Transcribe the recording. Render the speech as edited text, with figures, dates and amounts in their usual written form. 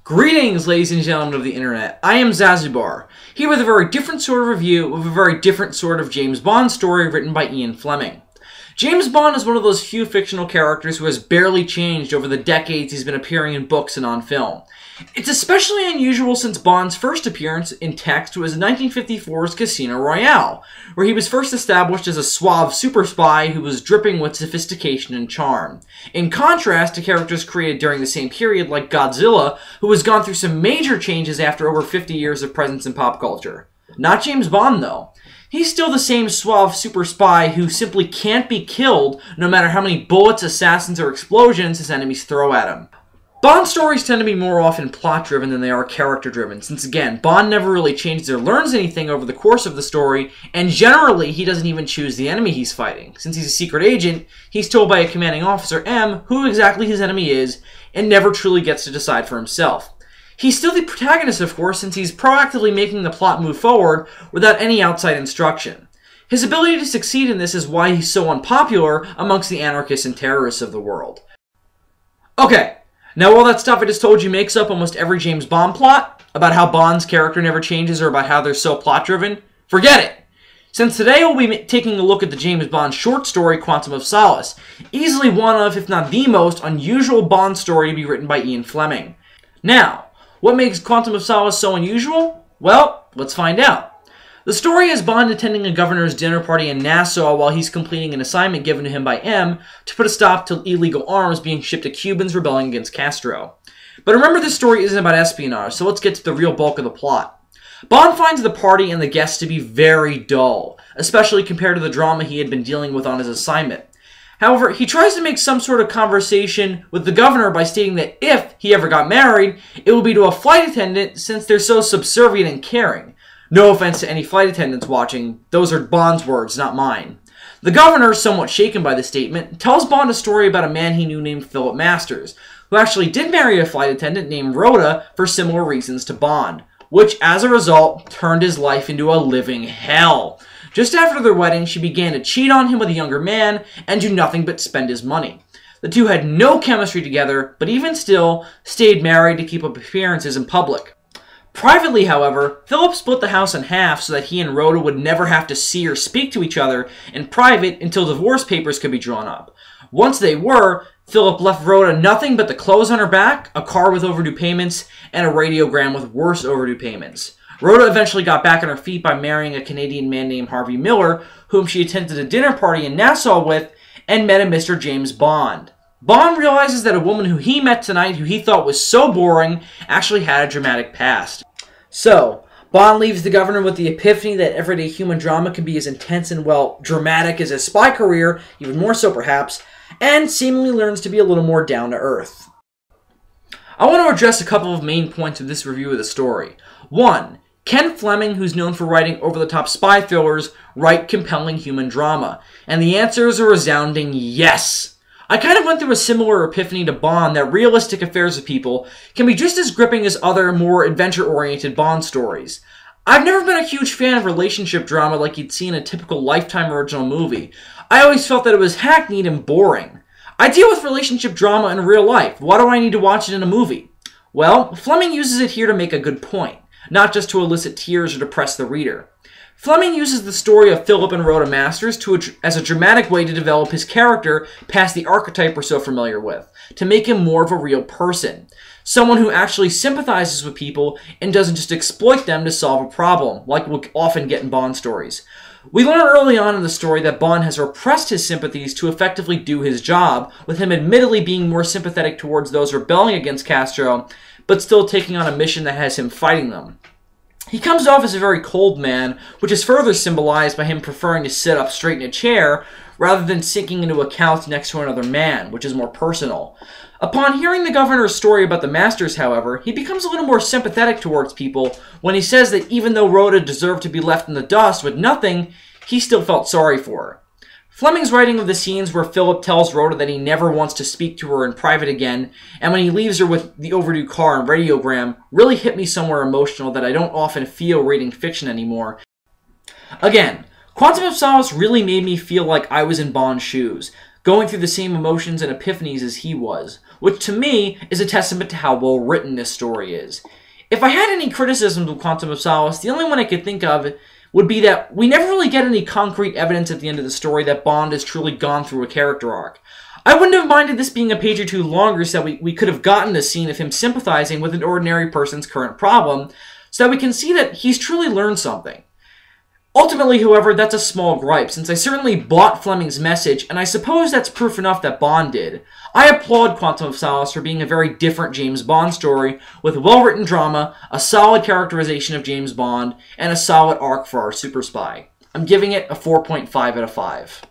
Greetings, ladies and gentlemen of the internet. I am Zazubaar, here with a very different sort of review of a very different sort of James Bond story written by Ian Fleming. James Bond is one of those few fictional characters who has barely changed over the decades he's been appearing in books and on film. It's especially unusual since Bond's first appearance in text was in 1954's Casino Royale, where he was first established as a suave super spy who was dripping with sophistication and charm. In contrast to characters created during the same period like Godzilla, who has gone through some major changes after over 50 years of presence in pop culture. Not James Bond, though. He's still the same suave super spy who simply can't be killed no matter how many bullets, assassins, or explosions his enemies throw at him. Bond stories tend to be more often plot-driven than they are character-driven, since again, Bond never really changes or learns anything over the course of the story, and generally, he doesn't even choose the enemy he's fighting. Since he's a secret agent, he's told by a commanding officer, M, who exactly his enemy is, and never truly gets to decide for himself. He's still the protagonist, of course, since he's proactively making the plot move forward without any outside instruction. His ability to succeed in this is why he's so unpopular amongst the anarchists and terrorists of the world. Okay. Now, all that stuff I just told you makes up almost every James Bond plot, about how Bond's character never changes or about how they're so plot-driven. Forget it! Since today we'll be taking a look at the James Bond short story, Quantum of Solace, easily one of, if not the most, unusual Bond story to be written by Ian Fleming. Now, what makes Quantum of Solace so unusual? Well, let's find out. The story is Bond attending a governor's dinner party in Nassau while he's completing an assignment given to him by M to put a stop to illegal arms being shipped to Cubans rebelling against Castro. But remember, this story isn't about espionage, so let's get to the real bulk of the plot. Bond finds the party and the guests to be very dull, especially compared to the drama he had been dealing with on his assignment. However, he tries to make some sort of conversation with the governor by stating that if he ever got married, it would be to a flight attendant since they're so subservient and caring. No offense to any flight attendants watching, those are Bond's words, not mine. The governor, somewhat shaken by the statement, tells Bond a story about a man he knew named Philip Masters, who actually did marry a flight attendant named Wrtr for similar reasons to Bond, which, as a result, turned his life into a living hell. Just after their wedding, she began to cheat on him with a younger man and do nothing but spend his money. The two had no chemistry together, but even still, stayed married to keep up appearances in public. Privately, however, Philip split the house in half so that he and Wrtr would never have to see or speak to each other in private until divorce papers could be drawn up. Once they were, Philip left Wrtr nothing but the clothes on her back, a car with overdue payments, and a radiogram with worse overdue payments. Wrtr eventually got back on her feet by marrying a Canadian man named Harvey Miller, whom she attended a dinner party in Nassau with, and met a Mr. James Bond. Bond realizes that a woman who he met tonight, who he thought was so boring, actually had a dramatic past. So, Bond leaves the governor with the epiphany that everyday human drama can be as intense and, well, dramatic as his spy career, even more so perhaps, and seemingly learns to be a little more down-to-earth. I want to address a couple of main points of this review of the story. 1. Can Fleming, who's known for writing over-the-top spy thrillers, write compelling human drama? And the answer is a resounding yes! I kind of went through a similar epiphany to Bond that realistic affairs of people can be just as gripping as other, more adventure-oriented Bond stories. I've never been a huge fan of relationship drama like you'd see in a typical Lifetime original movie. I always felt that it was hackneyed and boring. I deal with relationship drama in real life. Why do I need to watch it in a movie? Well, Fleming uses it here to make a good point, not just to elicit tears or depress the reader. Fleming uses the story of Philip and Rhoda Masters as a dramatic way to develop his character past the archetype we're so familiar with, to make him more of a real person. Someone who actually sympathizes with people and doesn't just exploit them to solve a problem, like we'll often get in Bond stories. We learn early on in the story that Bond has repressed his sympathies to effectively do his job, with him admittedly being more sympathetic towards those rebelling against Castro, but still taking on a mission that has him fighting them. He comes off as a very cold man, which is further symbolized by him preferring to sit up straight in a chair rather than sinking into a couch next to another man, which is more personal. Upon hearing the governor's story about the Masters, however, he becomes a little more sympathetic towards people when he says that even though Rhoda deserved to be left in the dust with nothing, he still felt sorry for her. Fleming's writing of the scenes where Philip tells Rhoda that he never wants to speak to her in private again, and when he leaves her with the overdue car and radiogram, really hit me somewhere emotional that I don't often feel reading fiction anymore. Again, Quantum of Solace really made me feel like I was in Bond's shoes, going through the same emotions and epiphanies as he was. which to me is a testament to how well written this story is. If I had any criticisms of Quantum of Solace, the only one I could think of would be that we never really get any concrete evidence at the end of the story that Bond has truly gone through a character arc. I wouldn't have minded this being a page or two longer so that we could have gotten a scene of him sympathizing with an ordinary person's current problem, so that we can see that he's truly learned something. Ultimately, however, that's a small gripe, since I certainly bought Fleming's message, and I suppose that's proof enough that Bond did. I applaud Quantum of Solace for being a very different James Bond story, with well-written drama, a solid characterization of James Bond, and a solid arc for our super spy. I'm giving it a 4.5 out of 5.